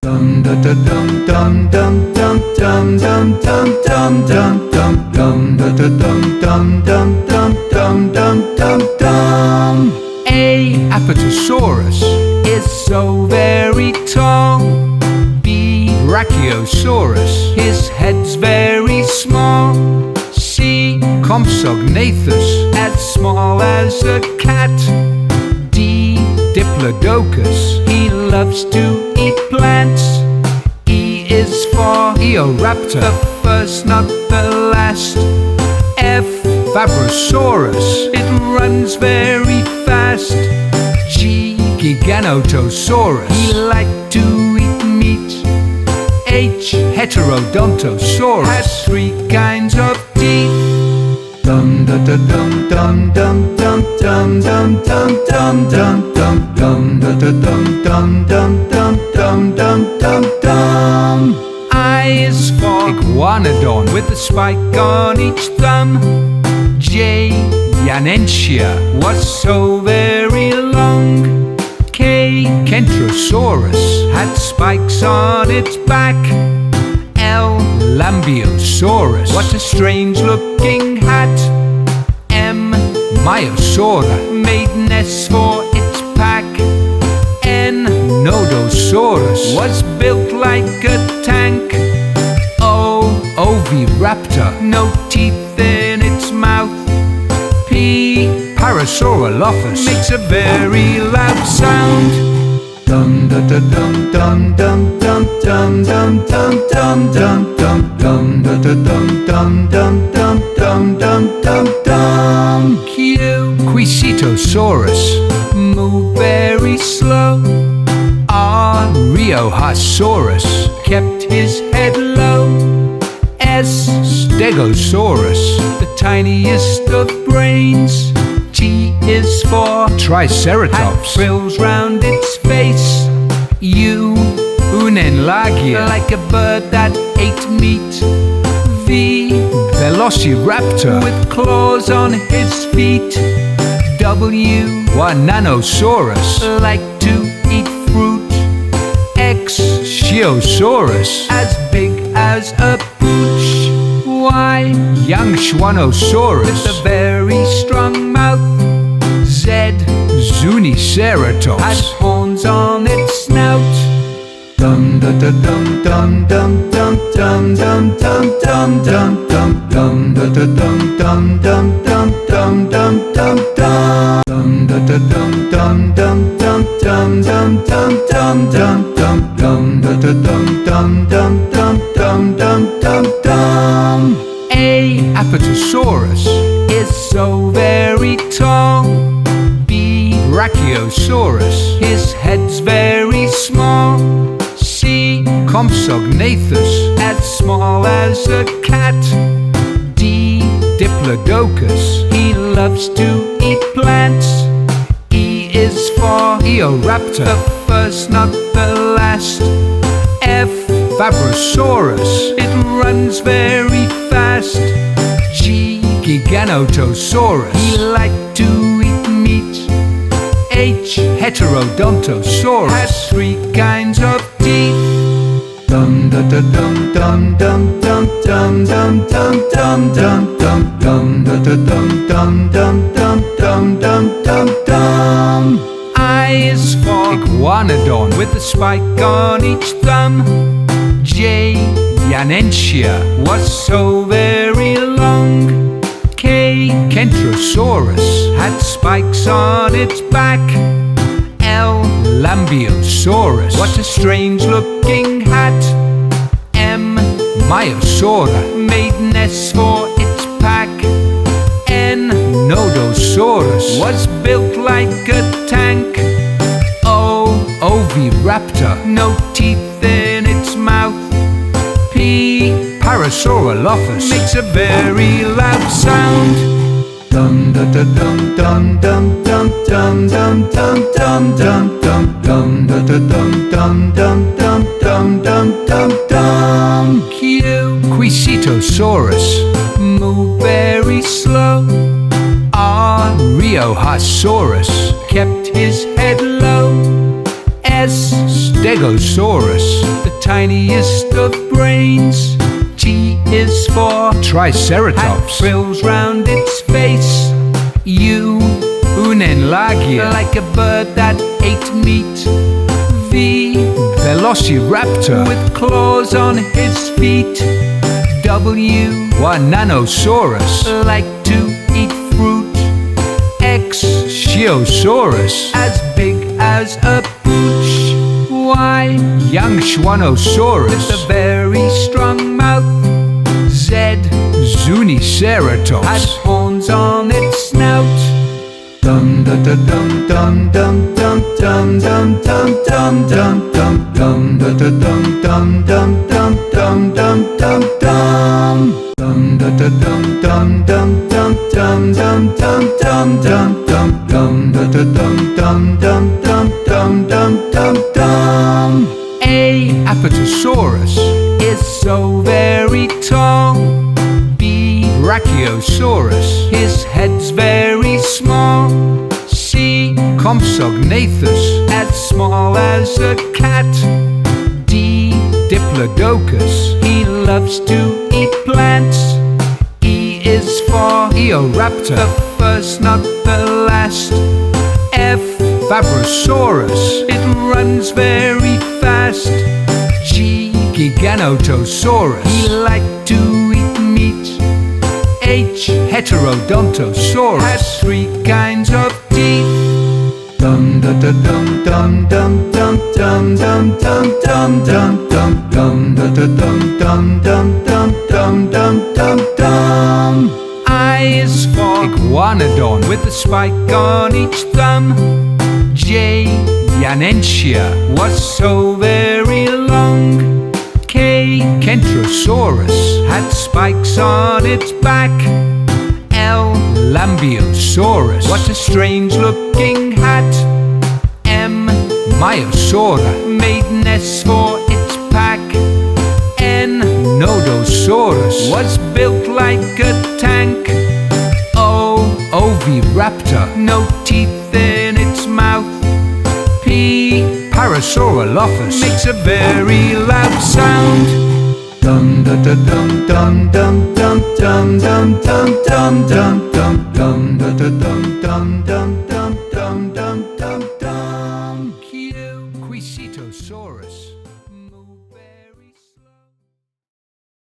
Dum da da dum dum dum dum dum dum dum dum dum dum dum da da dum dum dum dum dum dum dum dum. A. Apatosaurus is so very tall. B. Brachiosaurus, his head's very small. C. Compsognathus, as small as a cat. D. Diplodocus, he loves to eat plants. E is for Eoraptor, the first not the last. F. Fabrosaurus, it runs very fast. G. Giganotosaurus, he liked to eat meat. H. Heterodontosaurus, has 3 kinds of teeth. Dum da da dum dum dum dum dum dum dum dum dum dum dum da da dum dum dum dum dum dum dum dum. I is for Iguanodon, with a spike on each thumb. J. Yanentia was so very long. K. Kentrosaurus had spikes on its back. L. Lambiosaurus, what a strange looking hat. M. Myosaura made nests for its pack. N. Nodosaurus was built like a tank. O. Oviraptor, no teeth in its mouth. P. Parasaurolophus makes a very loud sound. Dum da da dum dum dum dum dum dum dum dum dum dum dum da da dum dum dum dum dum dum dum dum. Q. Quisitosaurus, move very slow. R. Riohasaurus kept his head low. S. Stegosaurus, the tiniest of brains. T is for Triceratops, had frills round its face. U. Unenlagia, like a bird that ate meat. V. Velociraptor, with claws on his feet. W. Wananosaurus, like to eat fruit. X. Shiosaurus, as big as a pooch. Y. Young Schwannosaurus, with a very strong mouth. Z. Zuniceratops, has horns on its snout. Dum da da dum dum dum dum dum dum dum dum dum dum dum da da dum dum dum dum dum dum dum dum. Dum da da dum dum dum dum dum dum dum dum dum dum dum da da dum dum dum dum dum dum dum dum. A. Apatosaurus is so very tall. B. Brachiosaurus, his head's very small. C. Compsognathus, as small as a cat. D. Diplodocus, he loves to eat plants. E is for Eoraptor, the first not the last. F. Fabrosaurus, it runs very fast. G. Giganotosaurus, he liked to eat meat. H. Heterodontosaurus, has 3 kinds of teeth. Dum da da dum dum dum dum dum dum dum dum dum dum dum da da dum dum dum dum dum dum dum dum. I is for Iguanodon, with a spike on each thumb. J. Yanentia was so very long. K. Kentrosaurus had spikes on its back. L. Lambiosaurus, what a strange looking hat. M. Myosaura made nests for its pack. N. Nodosaurus was built like a tank. O. Oviraptor, no teeth in its mouth. P. Parasaurolophus makes a very loud sound. Dum da da dum dum dum dum dum dum dum dum dum dum dum da da dum dum dum dum dum dum dum dum. Q. Quisitosaurus, move very slow. R. Riohasaurus kept his head low. S. S, Stegosaurus, the tiniest of brains. T is for Triceratops, had frills round its face. U, Unenlagia, like a bird that ate meat. V, Velociraptor, with claws on his feet. W, Wananosaurus, like to eat fruit. X, Shiosaurus, as big as a pooch. Y, young Schwannosaurus, with a very strong mouth. Z, Zuniceratops, had horns on its snout. Dum da da dum dum dum dum dum dum dum dum dum dum dum da da dum dum dum dum dum dum dum dum dum da da dum dum dum dum dum dum dum dum dum dum dum da da dum dum dum dum dum dum dum dum. A, Apatosaurus, is so very tall. B, Brachiosaurus, his head's very small. C, Compsognathus, as small as a cat. D, Diplodocus, he loves to eat plants. E is for Eoraptor, the first not the last. F, Fabrosaurus, it runs very fast. G, Giganotosaurus, he liked to eat meat. H, Heterodontosaurus, has 3 kinds of teeth. Dum da da dum dum dum dum dum dum dum dum dum dum dum da da dum dum dum dum dum dum dum dum. I is for Iguanodon, with a spike on each thumb. J, Yanentia, was so very long. K, Kentrosaurus, had spikes on its back. L, Lambiosaurus, what a strange looking hat. M, Myosaura, made nests for its pack. N, Nodosaurus, was built like a tank. O, Oviraptor, no teeth in its mouth. P, Parasaurolophus, makes a very loud sound. Dum da da dum dum dum dum dum dum dum dum dum dum da da dum dum dum dum.